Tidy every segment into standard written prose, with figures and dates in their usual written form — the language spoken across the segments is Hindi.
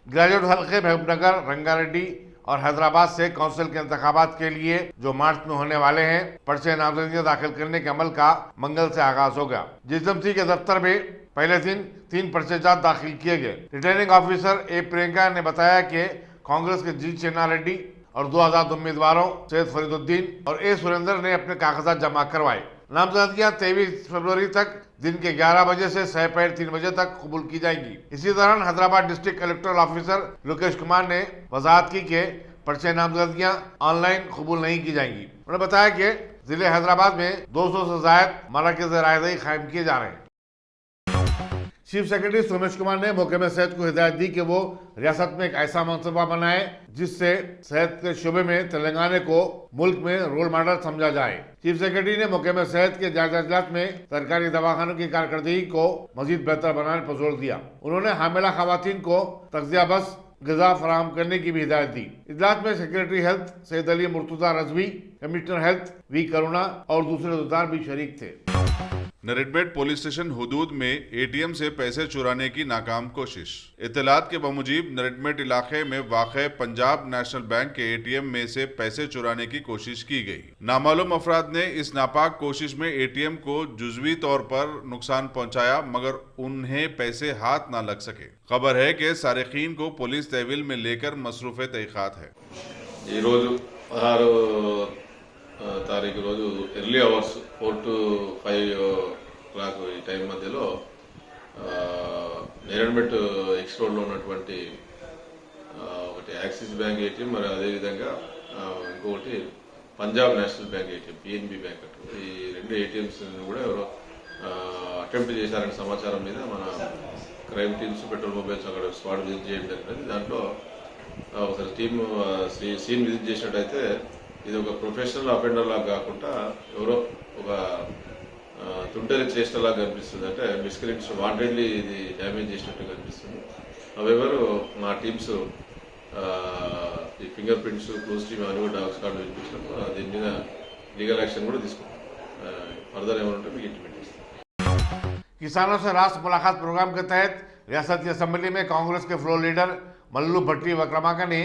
ग्रेजुएट हल्के महबूबनगर, रंगारेड्डी और हैदराबाद से काउंसिल के इंतखाबात के लिए जो मार्च में होने वाले हैं, पर्चे नामजदगियां दाखिल करने के अमल का मंगल से आगाज हो गया। जीएसएमसी के दफ्तर में पहले दिन 3 पर्चेजात दाखिल किए गए। रिटर्निंग ऑफिसर ए प्रियंका ने बताया कि कांग्रेस के जी चन्ना रेड्डी और 2 आजाद उम्मीदवारों सैयद फरीदुद्दीन और ए सुरेंद्र ने अपने कागजात जमा करवाए। नामजदगियां 23 फरवरी तक दिन के 11 बजे से 3 बजे तक कबूल की जाएंगी। इसी दौरान Hyderabad district electoral officer Lokesh Kumar ने वजाहत की कि पर्चे नामजदगियां ऑनलाइन कबूल नहीं की जाएंगी। उन्होंने बताया कि जिले हैदराबाद में 200 से ज्यादा मराकज़ रायदही कायम किए जा रहे हैं। चीफ सेक्रेटरी सोमेश कुमार ने महकमे सेहत को हिदायत दी कि वो रियासत में एक ऐसा मनसूबा बनाए जिससे सेहत के शोबे में तेलंगाना को मुल्क में रोल मॉडल समझा जाए। चीफ सेक्रेटरी ने महकमे सेहत के जायजा इजलास में सरकारी दवाखानों की कारकर्दगी को मजीद बेहतर बनाने पर जोर दिया। उन्होंने हामिला खवातीन को तग़िज़ा बस ग़िज़ा फराहम करने की भी हिदायत दी। इजलास में secretary health Syed Ali Murtaza Rizvi, commissioner health V Karuna और दूसरे अहदेदार भी शरीक थे। नरेटमेट पुलिस स्टेशन हुदूद में एटीएम से पैसे चुराने की नाकाम कोशिश। इत्तलात के बमुजीब नरेटमेट इलाके में वाक़े पंजाब नेशनल बैंक के एटीएम में से पैसे चुराने की कोशिश की गई। नामालूम अफराद ने इस नापाक कोशिश में एटीएम को जुज़वी तौर पर नुकसान पहुंचाया, मगर उन्हें पैसे हाथ ना लग सके। खबर है कि सारिकीन को पुलिस तहवील में लेकर मसरूफ़ तहक़ीक़ात है। తారీఖు రోజు ఎర్లీ అవర్స్ 4 to 5 o'clock ఈ టైం మధ్యలో నేరన్మెట్ ఎక్స్ రోడ్లో ఉన్నటువంటి ఒకటి యాక్సిస్ బ్యాంక్ ఏటీఎం, మరి అదేవిధంగా ఇంకొకటి Punjab national bank ATM, PNB bank అటు, ఈ 2 ఏటీఎంస్ కూడా ఎవరో అటెంప్ట్ చేశారనే సమాచారం మీద మన క్రైమ్ టీమ్స్, పెట్రోల్ మొబైల్స్ అక్కడ స్పాట్ విజిట్ చేయడం జరిగింది. దాంట్లో ఒకసారి టీమ్ సీన్ విజిట్ చేసినట్టయితే ఇది ఒక ప్రొఫెషనల్ అఫెండర్ లాగా కాకుండా ఎవరో ఒక తుంటరి చేష్టలాగా కనిపిస్తుంది. అంటే మిస్క్రీమ్స్ వాంటెడ్లీ ఇది డ్యామేజ్ చేసినట్టు కనిపిస్తుంది. అవెవరు మా టీమ్స్ ఈ ఫింగర్ ప్రింట్స్, క్లోజ్ టీమ్ అని కూడా డాగ్ స్క్వాడ్ వినిపించినప్పుడు దీని మీద లీగల్ యాక్షన్ కూడా తీసుకుంటాం. ఫర్దర్ ఏమంటే మీకు ఇంటిమేట్ చేస్తాం। किसानों से राष्ट्र मुलाकात प्रोग्राम के तहत रियासत की असेंबली में कांग्रेस के फ्लोर लीडर मल्लू भट्टी विक्रमार्का ने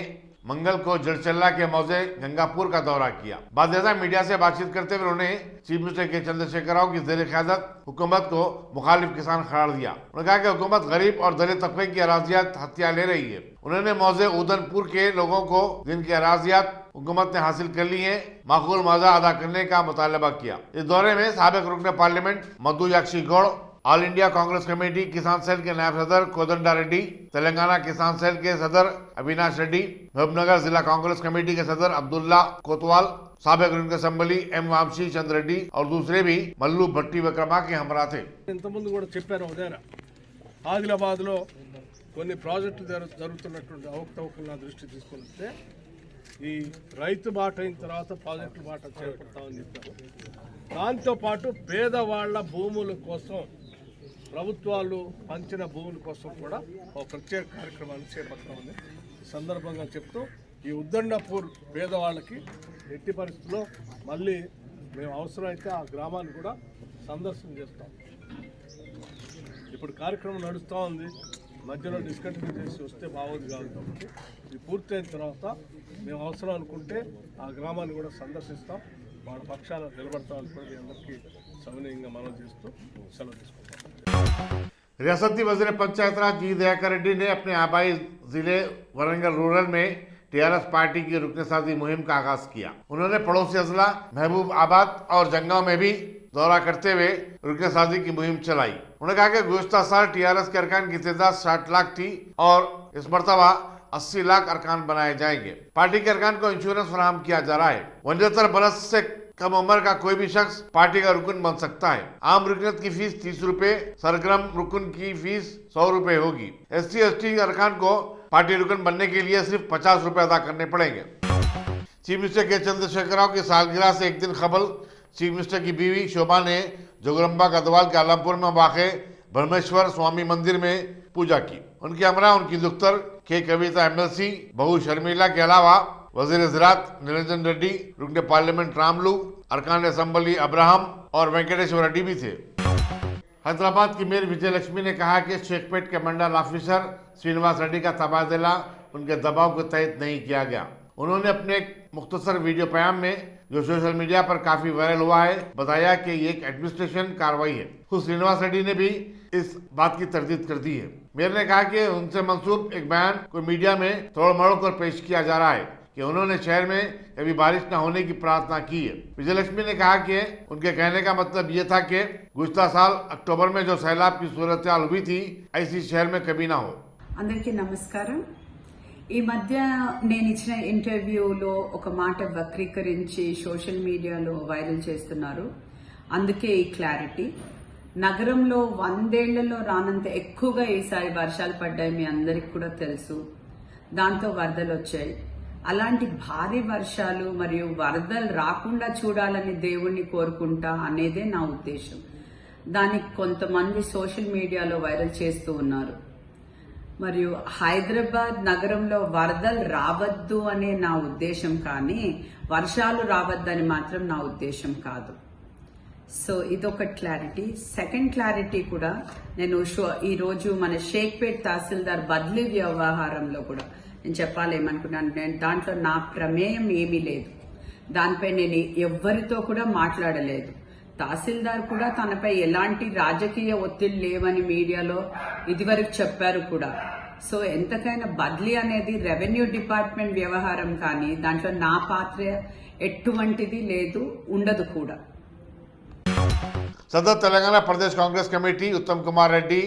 मंगल को जड़चल्ला के मौजे गंगापुर का दौरा किया। बादशाह मीडिया से बातचीत करते हुए उन्होंने चीफ मिनिस्टर के चंद्रशेखर राव की ज़ेर क़यादत हुकूमत को मुखालिफ किसान करार दिया। उन्होंने कहा कि हुकूमत गरीब और दलित तबके की अराजियात हत्या ले रही है। उन्होंने मौजे उदनपुर के लोगों को जिनकी अराजियात हुकूमत ने हासिल कर ली है, माकूल मुआवजा अदा करने का मुतालबा किया। इस दौरे में साबिक रुकन पार्लियामेंट मधु याक्षी Goud, all India Congress committee Kisan cell के नायब सदर कोदंडा रेड्डी, तेलंगाना किसान सेल के सदर अविनाश रेड्डी, महबूबनगर जिला कांग्रेस कमेटी के सदर अब्दुल्ला कोतवाल, साबिक रुकन असेंबली एम वामशी चंद्र रेड्डी और दूसरे भी मल्लू भट्टी विक्रमार्का के हमरा थे। ఇంతకుముందు కూడా చెప్పారు ఉదయం ఆదిలాబాద్లో కొన్ని ప్రాజెక్టులు జరుగుతున్నటువంటి అవకతవకలను దృష్టి తీసుకొని వస్తే ఈ రైతు బాట అయిన తర్వాత ప్రాజెక్టుల బాట చేపడతామని చెప్పారు. దాంతోపాటు పేదవాళ్ల భూముల కోసం ప్రభుత్వాలు పంచిన భూముల కోసం కూడా ఒక ప్రత్యేక కార్యక్రమాన్ని చేపడతామని సందర్భంగా చెప్తూ ఈ ఉద్దండపూర్ పేదవాళ్ళకి ఎట్టి పరిస్థితుల్లో మళ్ళీ మేము అవసరమైతే ఆ గ్రామాన్ని కూడా సందర్శన చేస్తాం. ఇప్పుడు కార్యక్రమం నడుస్తూ ఉంది, మధ్యలో డిస్కంటిన్యూ చేసి వస్తే బాగోదు కాదు. కాబట్టి ఇది పూర్తయిన తర్వాత మేము అవసరం అనుకుంటే ఆ గ్రామాన్ని కూడా సందర్శిస్తాం, వాళ్ళ పక్షాన నిలబడతామని కూడా మీ అందరికీ సవినయంగా మనం చేస్తూ సెలవు తీసుకుంటాం। रियासती वज़ीर पंचायत राज जी दयाकर रेड्डी ने अपने आबाई जिले वरंगल रूरल में टीआरएस पार्टी की रुकनेसाजी मुहिम का आगाज किया। उन्होंने पड़ोसी अजला महबूब आबाद और जंगांव में भी दौरा करते हुए रुकनेसाजी की मुहिम चलाई। उन्होंने कहा कि गुज़श्ता साल टीआरएस के अरकान की तादाद 60 लाख थी और इस मरतबा 80 लाख अरकान बनाए जाएंगे। पार्टी के अरकान को इंश्योरेंस फराहम किया जा रहा है। 75 बरस से कम उम्र का कोई भी शख्स पार्टी का रुकन बन सकता है। आम रुकनीत की फीस 30 रुपए, सरगर्म रुकन की फीस 100 रुपए होगी। SC/ST अरकान को पार्टी रुकन बनने के लिए सिर्फ 50 रुपए अदा करने पड़ेंगे। चीफ मिनिस्टर के चंद्रशेखर राव की सालगिरह से एक दिन कबल चीफ मिनिस्टर की बीवी शोभा ने जोगरंबा गदवाल के आलमपुर में वाक़े ब्रह्मेश्वर स्वामी मंदिर में पूजा की। उनकी हमरा उनकी दुख्तर के कविता MLC बहू शर्मिला के अलावा वजीर ज़राअत निरंजन रेड्डी, रुकन पार्लियामेंट रामलू, अरकान असेंबली अब्राहम और वेंकटेश्वर रेड्डी भी थे। हैदराबाद की मेयर विजयलक्ष्मी ने कहा कि शेखपेट के मंडल ऑफिसर श्रीनिवास रेड्डी का तबादला उनके दबाव के तहत नहीं किया गया। उन्होंने अपने एक मुख्तसर वीडियो पैगाम में, जो सोशल मीडिया पर काफी वायरल हुआ है, बताया कि ये एक एडमिनिस्ट्रेशन कार्रवाई है। खुद श्रीनिवास रेड्डी ने भी इस बात की तरदीद कर दी है। मेयर ने कहा कि उनसे मंसूब एक बयान को मीडिया में तोड़ मरोड़ कर पेश किया जा रहा है कि उन्होंने शहर में कभी बारिश न होने की प्रार्थना की है। विजयलक्ष्मी ने कहा कि उनके कहने का मतलब ये था कि गुज़श्ता साल अक्टूबर में जो सैलाब की सूरत हुई थी, ऐसी शहर में कभी ना हो। అందరికీ నమస్కారం। ఈ మధ్య నేను ఇచ్చిన ఇంటర్వ్యూలో ఒక మాట వక్రీకరించి సోషల్ మీడియాలో వైరల్ చేస్తున్నారు. అందుకే ఈ క్లారిటీ. నగరంలో 100 ఏళ్లలో రానంత ఎక్కువగా ఈసారి వర్షాలు పడ్డాయి, మీ అందరికి కూడా తెలుసు. దాంతో వరదలు వచ్చాయి. అలాంటి భారీ వర్షాలు మరియు వరదలు రాకుండా చూడాలని దేవుణ్ణి కోరుకుంటా అనేదే నా ఉద్దేశం. దానికి కొంతమంది సోషల్ మీడియాలో వైరల్ చేస్తూ ఉన్నారు. మరియు హైదరాబాద్ నగరంలో వరదలు రావద్దు అనే నా ఉద్దేశం, కానీ వర్షాలు రావద్దని మాత్రం నా ఉద్దేశం కాదు. సో ఇదొక క్లారిటీ. సెకండ్ క్లారిటీ కూడా నేను ఈరోజు మన షేక్పేట్ తహసీల్దార్ బదిలీ వ్యవహారంలో కూడా నేను చెప్పాలేమనుకున్నాను. నేను దాంట్లో నా ప్రమేయం ఏమీ లేదు. దానిపై నేను ఎవ్వరితో కూడా మాట్లాడలేదు. తహసీల్దార్ కూడా తనపై ఎలాంటి రాజకీయ ఒత్తిడి లేవని మీడియాలో ఇదివరకు చెప్పారు కూడా. సో ఎంతకైనా బదిలీ అనేది రెవెన్యూ డిపార్ట్మెంట్ వ్యవహారం, కానీ దాంట్లో నా పాత్ర ఎటువంటిది లేదు, ఉండదు కూడా. सदर तेलंगाना प्रदेश कांग्रेस कमेटी उत्तम कुमार रेड्डी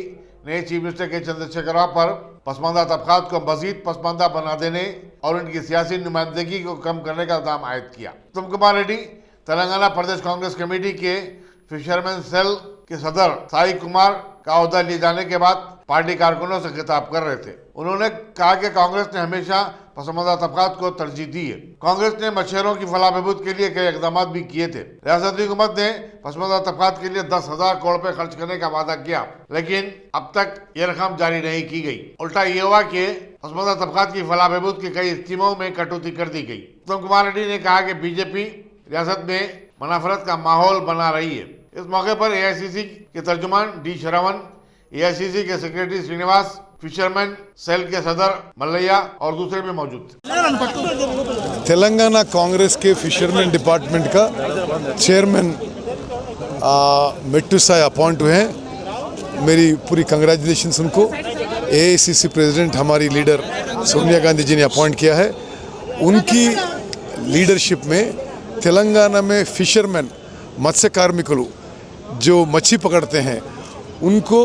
ने चीफ मिनिस्टर के चंद्रशेखर राव पर पसमानदा तबकात को मजीद पसमानदा बना देने और उनकी सियासी नुमाइंदगी को कम करने का इल्जाम आयद किया। उत्तम कुमार रेड्डी तेलंगाना प्रदेश कांग्रेस कमेटी के फिशरमैन सेल के सदर साई कुमार का ओहदा लिए जाने के बाद पार्टी कारकुनों से खिताब कर रहे थे। उन्होंने कहा कि कांग्रेस ने हमेशा पसमानदा तबकात को तरजीह दी है। कांग्रेस ने मच्छरों की फलाह बहबूद के लिए कई इकदाम भी किए थे। रियासती हुकूमत ने पसमानदा तबकात के लिए 10,000 करोड़ रुपए खर्च करने का वादा किया, लेकिन अब तक ये रकम जारी नहीं की गई। उल्टा ये हुआ कि पसमानदा तबकात की फलाह बहबूद की कई स्कीमों में कटौती कर दी गई। उत्तम कुमार रेड्डी ने कहा कि बीजेपी रियासत में मनाफरत का माहौल बना रही है। इस मौके पर एआईसीसी के तर्जुमान डी श्रवण, एआईसीसी के सेक्रेटरी श्रीनिवास, फिशरमैन सेल के सदर मल्लैया और दूसरे भी मौजूद थे। तेलंगाना कांग्रेस के फिशरमैन डिपार्टमेंट का चेयरमैन मेट्टू साई अपॉइंट हुए हैं। मेरी पूरी कंग्रेचुलेशंस उनको। एआईसीसी प्रेसिडेंट हमारी लीडर सोनिया गांधी जी ने अपॉइंट किया है। उनकी लीडरशिप में तेलंगाना में फिशरमैन मत्स्य कार्मिकुలు जो मच्छी पकड़ते हैं, उनको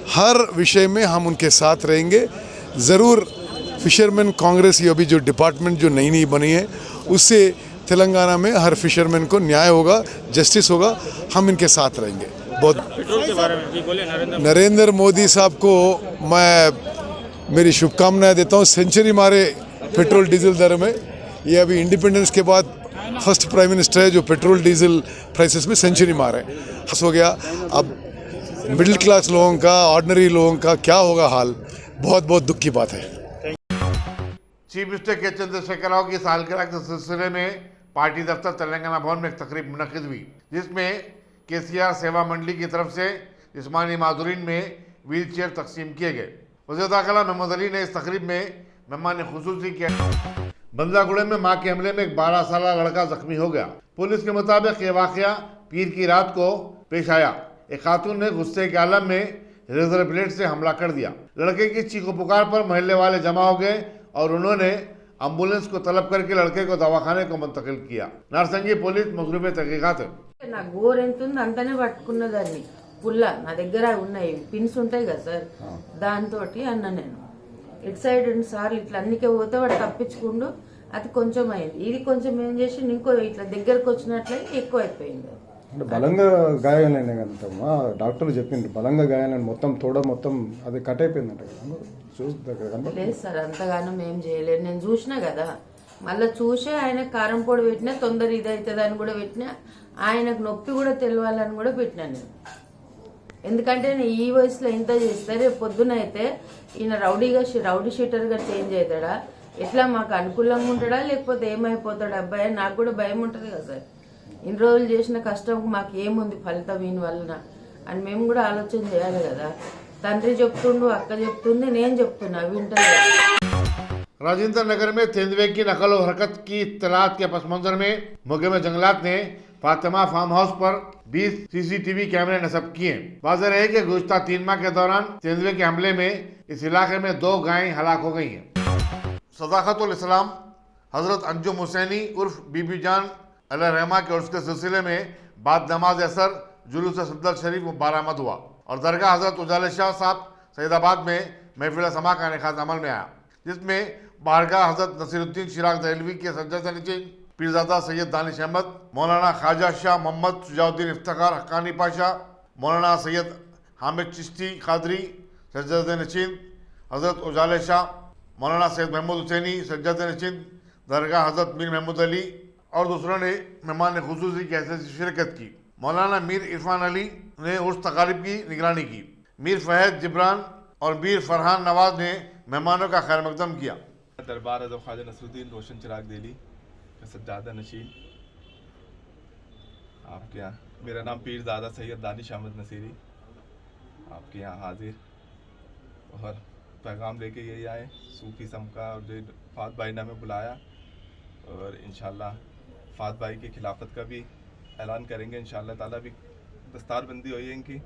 हर विषय में हम उनके साथ रहेंगे। ज़रूर फिशरमैन कांग्रेस ये अभी जो डिपार्टमेंट जो नई बनी है, उससे तेलंगाना में हर फिशरमैन को न्याय होगा, जस्टिस होगा। हम इनके साथ रहेंगे। बहुत पेट्रोल के बारे में भी बोले नरेंद्र मोदी साहब को मैं मेरी शुभकामनाएं देता हूँ। सेंचुरी मारे पेट्रोल डीजल दर में। ये अभी इंडिपेंडेंस के बाद फर्स्ट प्राइम मिनिस्टर है जो पेट्रोल डीजल प्राइसेस में सेंचुरी मारे। हो गया। अब मिडिल क्लास लोगों का, ऑर्डिनरी लोगों का क्या होगा हाल, बहुत बहुत दुख की बात है। चीफ मिनिस्टर के चंद्रशेखर राव की सालगिरह के सिलसिले में पार्टी दफ्तर तेलंगाना भवन में एक तकरीब मुनक्किद हुई, जिसमें केसीआर सेवा मंडली की तरफ से जिस्मानी माजूरीन में व्हील चेयर तकसीम किए गए। वज़ीर दाखिला महमूद अली ने इस तकरीब में मेहमान खुसूसी किया। बंदलागुड़े में मां के हमले में एक 12 साल लड़का जख्मी हो गया। पुलिस के मुताबिक ये वाकया पीर की रात को पेश आया। एक खातून ने गुस्से के आलम में रेजर ब्लेड से हमला कर दिया। लड़के की चीखो पुकार पर मोहल्ले वाले जमा हो गए और उन्होंने एम्बुलेंस को तलब करके लड़के को दवाखाने को मुंतकिल किया। नारसंगी पुलिस मसरूफ़ तहकीकात है। నా గోర్ ఎంత ఉంది అంతనే పట్టుకున్నదాన్ని పుల్ల నా దగ్గర ఉన్నాయి పిన్స్ ఉంటాయి కదా సార్, దాంతో అన్న నేను ఇటు సైడ్ 2 సార్లు ఇట్లా అన్నికే పోతే వాడు తప్పించుకుండు. అది కొంచెం అయింది, ఇది కొంచెం ఏం చేసి ఇంకో ఇట్లా దగ్గరకు వచ్చినట్లయి ఎక్కువ అయిపోయింది. అంటే బలంగా గాయాలైనా కదమ్మా, డాక్టర్లు చెప్పిండ్రు బలంగా గాయాలని మొత్తం తోడ మొత్తం అది కట్ అయిపోయిందంట కదా. లేదు సార్, అంతగానం ఏం చేయలేదు. నేను చూసినా కదా, మళ్ళీ చూసే ఆయన కారం పొడి పెట్టినా, తొందర ఇది అవుతుంది అని కూడా పెట్టినా, ఆయనకు నొప్పి కూడా తెలియాలని కూడా పెట్టినా నేను. ఎందుకంటే నేను ఈ వయసులో ఇంత చేస్తే రేపు పొద్దున అయితే ఈయన రౌడీ షీటర్గా చేంజ్ అవుతాడా, ఎట్లా మాకు అనుకూలంగా ఉంటాడా లేకపోతే ఏమైపోతాడు అబ్బాయి, నాకు కూడా భయం ఉంటుంది కదా సార్. ఇన్ని రోజులు చేసిన కష్టం మాకు ఏముంది ఫలితం ఈయన వలన అని మేము కూడా ఆలోచన చేయాలి కదా. తండ్రి చెప్తుండు, అక్క చెప్తుంది, నేను చెప్తున్నా, వింటలేదు. राजेंद्र नगर में तेंदुए की नकल और हरकत की इत्तलात के पस मंजर में मुहकमा जंगलात ने फातिमा फार्म हाउस पर 20 सीसीटीवी कैमरे नस्ब किए। वाज़ेह है कि गुज़श्ता 3 माह के दौरान तेंदुए के हमले में इस इलाके में 2 गायें हलाक हो गई हैं। सदाकतुल इस्लाम हजरत अंजुम हुसैनी उर्फ बीबी जान अलैहिर्रहमा के उर्स के सिलसिले में बाद नमाज असर जुलूस सफदर शरीफ बरामद हुआ और दरगाह हजरत उजाले शाह साहब सैदाबाद में महफिल समा का इनेकाद अमल में आया, जिसमें बारगाह हजरत नसीरुद्दीन चिराग दहलवी के सज्जद नशीन पीरजादा सैयद दानिश अहमद, मौलाना ख्वाजा शाह मोहम्मद शुजाउद्दीन इफ्तिखार हक्कानी पाशा, मौलाना सैयद हामिद चिश्ती कादरी सज्जद नशीन, हजरत उजाले शाह, मौलाना सैयद महमूद हुसैनी सज्जद नशीन दरगाह हजरत मीर महमूद अली और दूसरों ने मेहमान खुसूसी की हैसियत से शिरकत की। मौलाना मीर इरफान अली ने उर्स तकारीब की निगरानी की। मीर फहद जिब्रान और मीर फरहान नवाज ने मेहमानों का खैर मकदम किया। दरबार हज़रत ख्वाजा नसरुद्दीन रोशन चिराग दिल्ली का सज्जादा नशीन आपके यहाँ, मेरा नाम पीरज़ादा सैयद दानिश अहमद नसीरी आपके यहाँ हाजिर और पैगाम लेके यही आए सूफी सम का, और जो फात भाई ने हमें बुलाया और इंशाल्लाह फात भाई की खिलाफत का भी ऐलान करेंगे। इंशाल्लाह ताला भी दस्तारबंदी हुई है इनकी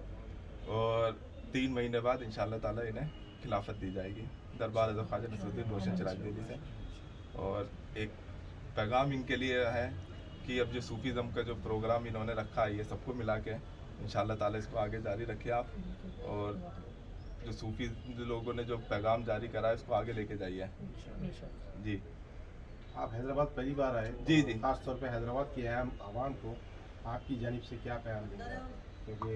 और 3 महीने बाद इंशाल्लाह ताला इन्हें खिलाफत दी जाएगी दरबार हज़रत ख्वाजा नसरुद्दीन रोशन चिराग दिल्ली से। और एक पैगाम इनके लिए है कि अब जो सूफीज़म का जो प्रोग्राम इन्होंने रखा है ये सबको मिला के इंशाल्लाह ताला इसको आगे जारी रखिए आप, और जो सूफी लोगों ने जो पैगाम जारी करा है इसको आगे लेके जाइए जी। आप हैदराबाद पहली बार आए, जी जी, खास तौर पे हैदराबाद की अहम आवाम को आपकी जानिब से क्या प्यार देंगे, क्योंकि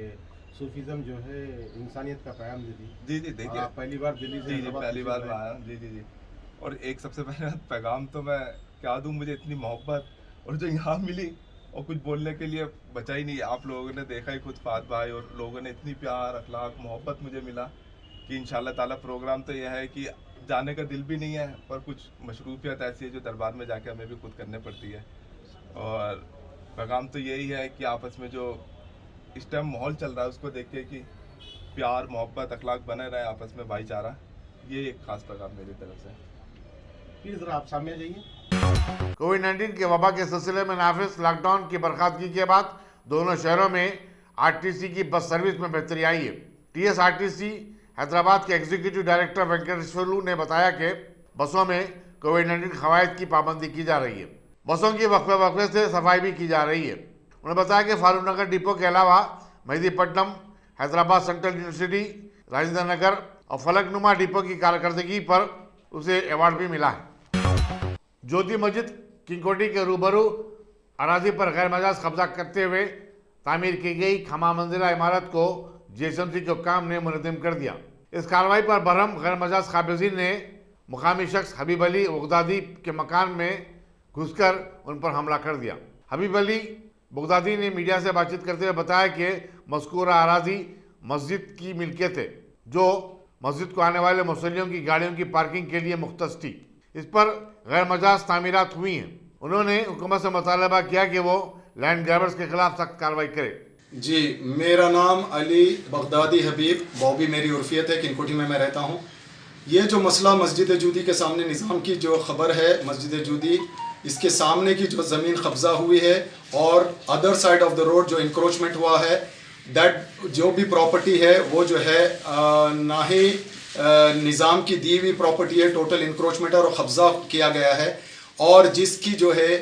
सूफीज़म जो है इंसानियत का प्याम देती। जी जी देखिए, आप पहली बार दिल्ली से जी जी पहली बार आया, जी जी जी। और एक सबसे पहले पैगाम तो मैं क्या दूँ, मुझे इतनी मोहब्बत और जो यहाँ मिली और कुछ बोलने के लिए बचा ही नहीं। आप लोगों ने देखा ही खुद फात भाई और लोगों ने इतनी प्यार अखलाक मोहब्बत मुझे मिला कि इंशाल्लाह ताला प्रोग्राम तो यह है कि जाने का दिल भी नहीं है, पर कुछ मशरूफियत ऐसी है जो दरबार में जाके हमें भी खुद करने पड़ती है। और पैगाम तो यही है कि आपस में जो इस टाइम माहौल चल रहा है उसको देख के कि प्यार मोहब्बत अखलाक बने रहे आपस में, भाईचारा, ये एक खास पैगाम मेरी तरफ से। प्लीज़ ज़रा आप सामने जाइए। कोविड-19 के वबा के सिलसिले में नाफिज लॉकडाउन की बरखास्तगी के बाद दोनों शहरों में आरटीसी की बस सर्विस में बेहतरी आई है। टीएसआरटीसी हैदराबाद के एग्जीक्यूटिव डायरेक्टर वेंकटेश्वरलू ने बताया कि बसों में कोविड-19 कवायद की पाबंदी की जा रही है। बसों की वक्फे वक्फे से सफाई भी की जा रही है। उन्होंने बताया कि फारूक नगर डिपो के अलावा मेहदीपट्टनम, हैदराबाद सेंट्रल यूनिवर्सिटी, राजेंद्र नगर और फलकनुमा डिपो की कारकर्दगी पर उसे अवार्ड भी मिला है। ज्योति मस्जिद किंगकोटी के रूबरू अराजी पर गैर मजाज कब्जा करते हुए तामीर की गई खमा मंजिला इमारत को जीएचएमसी के हुक्काम ने मुनज़्ज़म कर दिया। इस कार्रवाई पर बरहम गैर मजाज काबिज़ीन ने मुकामी शख्स हबीब अली बगदादी के मकान में घुसकर उन पर हमला कर दिया। हबीब अली बगदादी ने मीडिया से बातचीत करते हुए बताया कि मज़कूरा अराजी मस्जिद की मिल्कियत है, जो मस्जिद को आने वाले मुसल्लियों की गाड़ियों की पार्किंग के लिए मुख्तस थी। इस पर गैर मजाज तामीरात हुई हैं। उन्होंने हुकूमत से मुतालबा किया कि वो लैंड ग्रैबर्स के खिलाफ सख्त कार्रवाई करे। जी, मेरा नाम अली बगदादी हबीब, बॉबी मेरी उर्फियत है, किंगकोटी में मैं रहता हूँ। ये जो मसला मस्जिद जूदी के सामने निज़ाम की जो खबर है, मस्जिद जूदी इसके सामने की जो ज़मीन कब्ज़ा हुई है और other side of the road जो इंक्रोचमेंट हुआ है, दैट जो भी प्रॉपर्टी है वो जो है ना ही निज़ाम की दी हुई प्रॉपर्टी है, टोटल इंक्रोचमेंट और कब्ज़ा किया गया है, और जिसकी जो है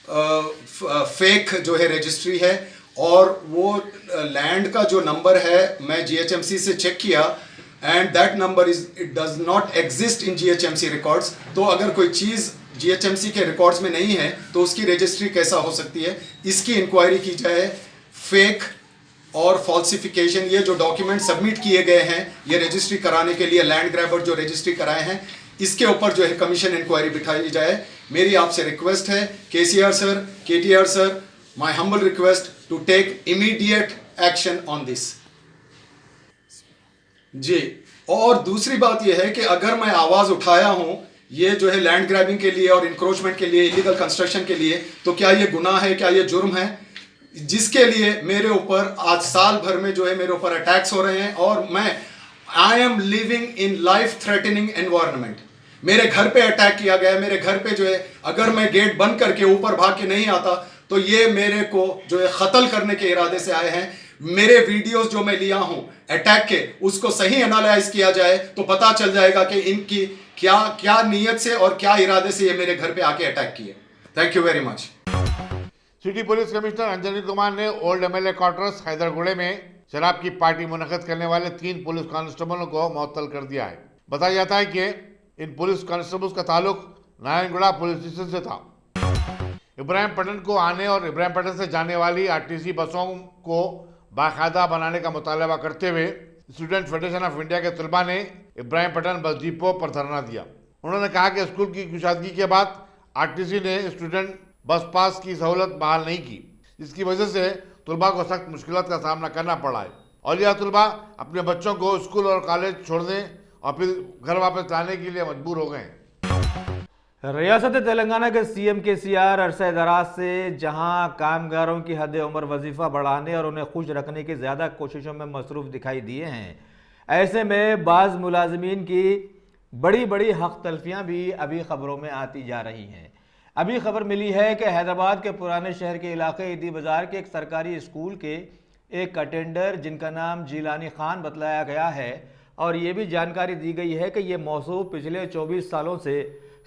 फेक जो है रजिस्ट्री है, और वो लैंड का जो नंबर है मैं जीएचएमसी से चेक किया and that number it does not exist in GHMC records. तो अगर कोई चीज़ जीएचएमसी के रिकॉर्ड्स में नहीं है तो उसकी रजिस्ट्री कैसा हो सकती है, इसकी इंक्वायरी की जाए। फेक और फॉल्सिफिकेशन, ये जो डॉक्यूमेंट सबमिट किए गए हैं ये रजिस्ट्री कराने के लिए, लैंड ग्रैबर जो रजिस्ट्री कराए हैं, इसके ऊपर जो है कमीशन इंक्वायरी बिठाई जाए। मेरी आपसे रिक्वेस्ट है, KCR sir, KTR sir, my humble request to take immediate action on this. जी, और दूसरी बात यह है कि अगर मैं आवाज़ उठाया हूँ ये जो है लैंड ग्रैबिंग के लिए और इंक्रोचमेंट के लिए, इलीगल कंस्ट्रक्शन के लिए, तो क्या ये गुनाह है, क्या ये जुर्म है? जिसके लिए मेरे ऊपर आज साल भर में जो है मेरे ऊपर अटैक्स हो रहे हैं और I am living in life threatening environment. मेरे घर पे अटैक किया गया है, मेरे घर पे जो है अगर मैं गेट बंद करके ऊपर भाग के नहीं आता तो ये मेरे को जो है कत्ल करने के इरादे से आए हैं। मेरे वीडियोस जो मैं लिया हूं अटैक के, उसको सही एनालाइज किया जाए तो पता चल जाएगा कि इनकी क्या क्या नीयत से और क्या इरादे से ये मेरे घर पे आके अटैक किए। Thank you very much. City police commissioner Anjani Kumar ने ओल्ड एमएलए क्वार्टर्स हैदरगुड़े में शराब की पार्टी मुनक्किद करने वाले 3 पुलिस कांस्टेबलों को मुअत्तल कर दिया है। बताया जाता है कि इन पुलिस कांस्टेबल्स का ताल्लुक नारायणगढ़ पुलिस स्टेशन से था। इब्राहिमपट्टनम को आने और इब्राहिमपट्टनम से जाने वाली आरटीसी बसों को बाकायदा बनाने का मुतालबा करते हुए स्टूडेंट फेडरेशन ऑफ इंडिया के तलबा ने इब्राहिमपट्टनम बस डिपो पर धरना दिया। उन्होंने कहा कि स्कूल की कुशादगी के बाद आरटीसी ने स्टूडेंट बस पास की सहूलत बहाल नहीं की, जिसकी वजह से तलबा को सख्त मुश्किलात का सामना करना पड़ा है और यह तलबा अपने बच्चों को स्कूल और कॉलेज छोड़ने और फिर घर वापस लाने के लिए मजबूर हो गए। रियासत तेलंगाना के सीएम केसीआर अरसे दराज से जहां कामगारों की हद उम्र वजीफा बढ़ाने और उन्हें खुश रखने की ज़्यादा कोशिशों में मसरूफ़ दिखाई दिए हैं, ऐसे में बाज़ मुलाजमीन की बड़ी बड़ी हक तलफियाँ भी अभी ख़बरों में आती जा रही हैं। अभी खबर मिली है कि हैदराबाद के पुराने शहर के इलाके ईदी बाज़ार के एक सरकारी स्कूल के एक अटेंडर जिनका नाम जिलानी खान बतलाया गया है और ये भी जानकारी दी गई है कि ये मौसूफ पिछले 24 सालों से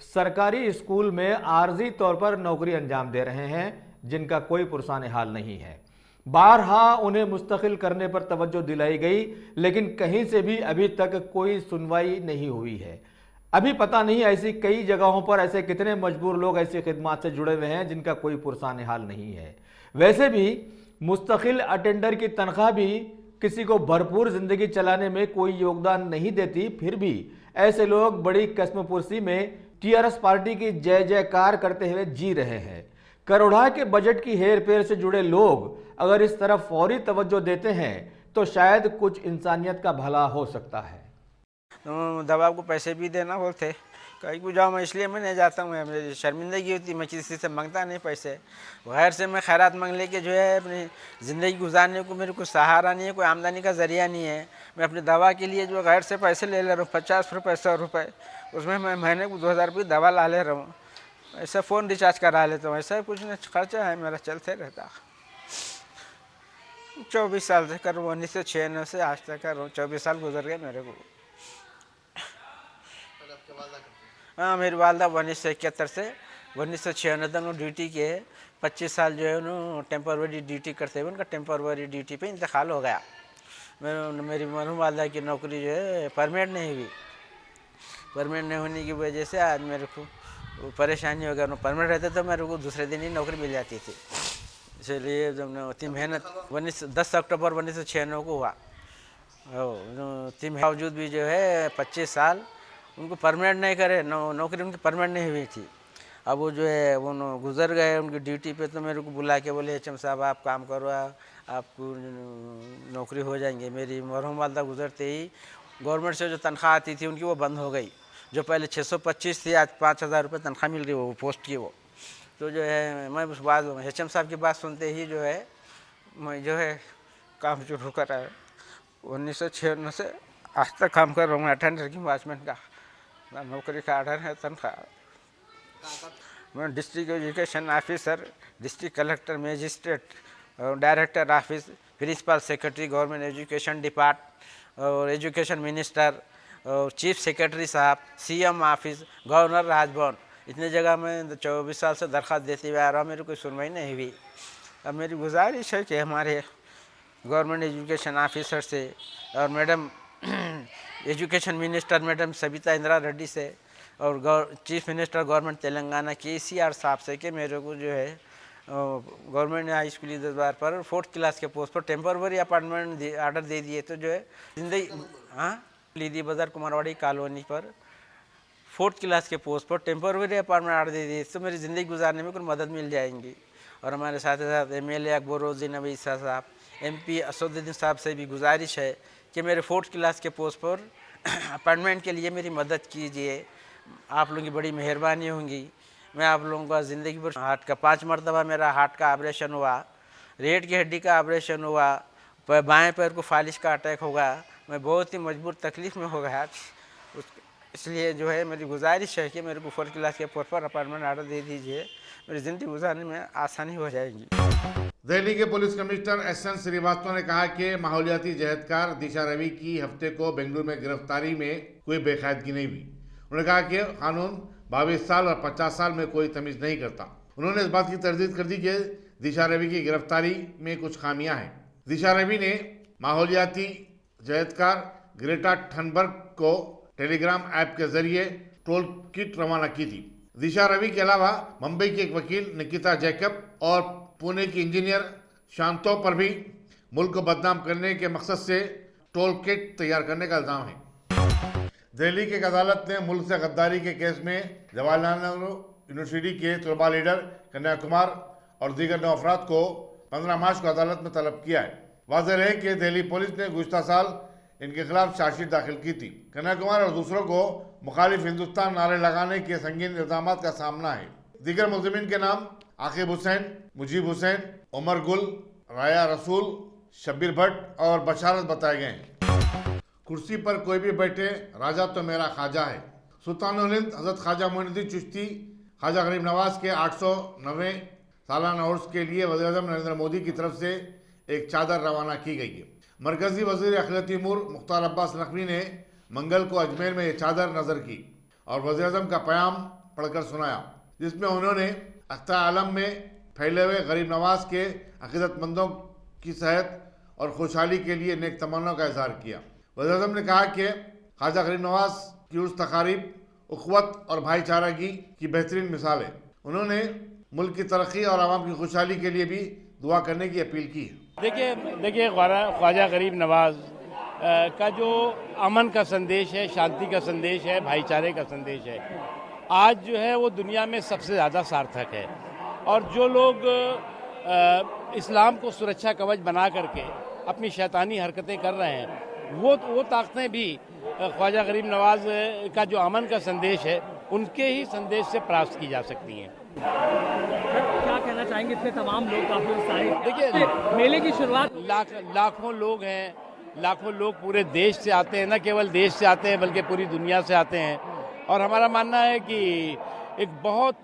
सरकारी स्कूल में आर्जी तौर पर नौकरी अंजाम दे रहे हैं, जिनका कोई पुरसान हाल नहीं है। बारहा उन्हें मुस्तकिल करने पर तवज्जो दिलाई गई, लेकिन कहीं से भी अभी तक कोई सुनवाई नहीं हुई है। अभी पता नहीं ऐसी कई जगहों पर ऐसे कितने मजबूर लोग ऐसी खिदमात से जुड़े हुए हैं जिनका कोई पुरसान हाल नहीं है। वैसे भी मुस्तकिल अटेंडर की तनख्वाह भी किसी को भरपूर ज़िंदगी चलाने में कोई योगदान नहीं देती, फिर भी ऐसे लोग बड़ी कस्मपुरसी में टीआरएस पार्टी की जय जयकार करते हुए जी रहे हैं। करोड़ा के बजट की हेर फेर से जुड़े लोग अगर इस तरफ फौरी तवज्जो देते हैं तो शायद कुछ इंसानियत का भला हो सकता है। दवा को पैसे भी देना बोलते, कहीं को जाओ मैं इसलिए मैं नहीं जाता हूँ, मेरी शर्मिंदगी होती, मैं किसी से मांगता नहीं पैसे। गैर से मैं खैरात मांग लेके जो है अपनी ज़िंदगी गुजारने को मेरे को सहारा नहीं है, कोई आमदनी का ज़रिया नहीं है। मैं अपनी दवा के लिए जो गैर से पैसे ले रहा हूँ 50 रुपये 100 रुपये, उसमें मैं महीने को 2000 रुपये दवा ला ले रहा हूँ। ऐसा फ़ोन रिचार्ज करा लेता हूँ, ऐसा कुछ नहीं खर्चा है मेरा चलते रहता। 24 साल से कर रहा हूँ, 1996 से आज तक कर रहा हूँ, 24 साल गुजर गए मेरे को। हाँ, मेरी वालदा 1971 से 1996 तक ड्यूटी किए। 25 साल जो है उन्होंने टेम्पररी ड्यूटी करते हुए उनका टेम्पररी ड्यूटी पे इंतकाल हो गया। मेरी मरहूम वालदा की नौकरी जो है परमानेंट नहीं हुई। परमानेंट नहीं होने की वजह से आज मेरे को परेशानी हो गया। परमानेंट रहते तो मेरे को दूसरे दिन ही नौकरी मिल जाती थी। इसलिए जब इतनी मेहनत 10 अक्टूबर 1996 को हुआ, इतनी बावजूद भी जो है 25 साल उनको परमानेंट नहीं करे, नौकरी उनकी परमानेंट नहीं हुई थी। अब वो जो है वो गुजर गए उनकी ड्यूटी पे, तो मेरे को बुला के बोले एचएम साहब आप काम करो, आपको नौकरी हो जाएंगे। मेरी मरहूम वालदा गुजरते ही गवर्नमेंट से जो तनख्वाह आती थी उनकी वो बंद हो गई। जो पहले 625 थी आज 5000 रुपये तनख्वाह मिल रही वो पोस्ट की। वो तो जो है मैं उस बात एचएम साहब की बात सुनते ही जो है मैं जो है काम शुरू करा है। 1996 से आज तक काम कर रहा हूँ अटेंडर की, वॉचमैन का नौकरी का आर्डर है तनख्वाह। मैं district education officer, district collector, magistrate, director office, principal secretary government education depart और एजुकेशन मिनिस्टर और चीफ सेक्रेटरी साहब, सीएम ऑफिस, गवर्नर राजभवन, इतने जगह मैं 24 साल से दरख्वास्त देते हुए आ रहा हूँ, मेरी कोई सुनवाई नहीं हुई। अब मेरी गुजारिश है कि हमारे गवर्नमेंट एजुकेशन ऑफिसर से और madam education minister madam Sabita Indira Reddy से और chief minister government Telangana KCR साहब से कि मेरे को जो है गवर्नमेंट हाई स्कूल दरबार पर 4th क्लास के पोस्ट पर टेम्पररी अपॉइंटमेंट आर्डर दे दिए। तो जो है जिंदगी लीदी बाज़ार कुमारवाड़ी कॉलोनी पर 4th क्लास के पोस्ट पर टेम्पररी अपॉइंटमेंट आर्डर दे दिए, तो मेरी ज़िंदगी गुजारने में कुछ मदद मिल जाएंगी। और हमारे साथ ही साथ एमएलए अकबरुद्दीन नबी साहब, एमपी असदुद्दीन साहब से भी गुजारिश है कि मेरे 4th क्लास के पोस्ट पर अपॉइंटमेंट के लिए मेरी मदद कीजिए। आप लोगों की बड़ी मेहरबानी होंगी। मैं आप लोगों का ज़िंदगी पर हार्ट का 5 मरतबा मेरा हार्ट का ऑपरेशन हुआ। रीढ़ की हड्डी का ऑपरेशन हुआ, बाएं पैर को फालिश का अटैक होगा, मैं बहुत ही मजबूर तकलीफ़ में हो गया। इसलिए जो है मेरी गुजारिश है कि मेरे को 4 क्लास के प्रॉपर अपार्टमेंट ऑर्डर दे दीजिए, मेरी ज़िंदगी गुजारने में आसानी हो जाएगी। दिल्ली के पुलिस कमिश्नर एस.एन. श्रीवास्तव ने कहा कि माहौलियाती जहदकार दिशा रवि की हफ्ते को बेंगलुरु में गिरफ्तारी में कोई बेकायदगी नहीं हुई। उन्होंने कहा कि कानून 22 साल और 50 साल में कोई तमीज़ नहीं करता। उन्होंने इस बात की तरदीद कर दी कि दिशा रवि की गिरफ्तारी में कुछ खामियां हैं। दिशा रवि ने माहौलियाती जहदकार ग्रेटा थनबर्ग को टेलीग्राम ऐप के जरिए टोल किट रवाना की थी। दिशा रवि के अलावा मुंबई की एक वकील निकिता जैकब और पुणे की इंजीनियर शांतो पर भी मुल्क को बदनाम करने के मकसद से टोल किट तैयार करने का इल्जाम है। दिल्ली की एक अदालत ने मुल्क से गद्दारी के केस में जवाहरलाल नेहरू यूनिवर्सिटी के तलबा लीडर कन्हैया कुमार और दीगर 9 अफराद को 15 मार्च को अदालत में तलब किया है। वाज़ेह रहे कि दिल्ली पुलिस ने गुज़िश्ता साल इनके खिलाफ चार्जशीट दाखिल की थी। कन्हैया कुमार और दूसरों को मुखालिफ हिंदुस्तान नारे लगाने के संगीन इल्जाम का सामना है। दीगर मुलजिमीन के नाम आकिब हुसैन, मुजीब हुसैन, उमर गुल, राया रसूल, शब्बीर भट्ट और बशारत बताए गए हैं। कुर्सी पर कोई भी बैठे, राजा तो मेरा ख्वाजा है। सुल्तानुल हिंद हज़रत ख्वाजा मोइनुद्दीन चिश्ती ख्वाजा गरीब नवाज के 890 सालाना उर्स के लिए वज़ीर-ए-आज़म नरेंद्र मोदी की तरफ से एक चादर रवाना की गई है। मरकजी वज़ीर अखिलती उमूर मुख्तार अब्बास नकवी ने मंगल को अजमेर में ये चादर नज़र की और वज़ीर-ए-आज़म का प्याम पढ़कर सुनाया, जिसमें उन्होंने अख्तर आलम में फैले हुए गरीब नवाज के अक़ीदतमंदों की सेहत और खुशहाली के लिए नेक तमन्ना का इजहार किया। वज़ीर-ए-आज़म ने कहा कि ख्वाजा गरीब नवाज की उर्स तकारीब उख़्वत और भाईचारागी की बेहतरीन मिसाल है। उन्होंने मुल्क की तरक्की और आवाम की खुशहाली के लिए भी दुआ करने की अपील की है। देखिए ख्वाजा गरीब नवाज का जो अमन का संदेश है, शांति का संदेश है, भाईचारे का संदेश है, आज जो है वो दुनिया में सबसे ज़्यादा सार्थक है। और जो लोग इस्लाम को सुरक्षा कवच बना करके अपनी शैतानी हरकतें कर रहे हैं, वो ताकतें भी ख्वाजा गरीब नवाज का जो अमन का संदेश है उनके ही संदेश से प्राप्त की जा सकती हैं। क्या कहना चाहेंगे? इतने तमाम लोग काफी उत्साहित, देखिए मेले की शुरुआत लाखों लोग हैं, लाखों लोग पूरे देश से आते हैं, न केवल देश से आते हैं बल्कि पूरी दुनिया से आते हैं। और हमारा मानना है कि एक बहुत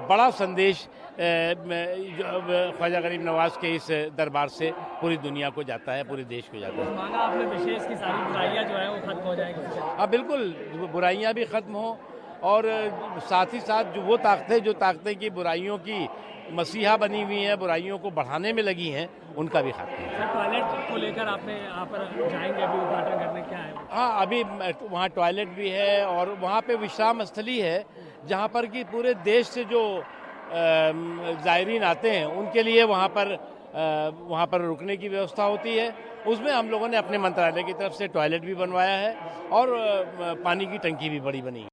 बड़ा संदेश ख्वाजा गरीब नवाज के इस दरबार से पूरी दुनिया को जाता है, पूरे देश को जाता है। माना आपने विशेष की सारी बुराइयां जो है वो खत्म हो जाएंगी। हाँ बिल्कुल, बुराइयां भी खत्म हो और साथ ही साथ जो वो ताकतें की बुराइयों की मसीहा बनी हुई हैं, बुराइयों को बढ़ाने में लगी हैं, उनका भी खात्मा है। टॉयलेट को लेकर आपने यहाँ पर जाएंगे अभी उद्घाटन करने, क्या है? हाँ, अभी वहाँ टॉयलेट भी है और वहाँ पे विश्राम स्थली है जहाँ पर कि पूरे देश से जो ज़ायरीन आते हैं उनके लिए वहाँ पर रुकने की व्यवस्था होती है। उसमें हम लोगों ने अपने मंत्रालय की तरफ से टॉयलेट भी बनवाया है और पानी की टंकी भी बड़ी बनी है।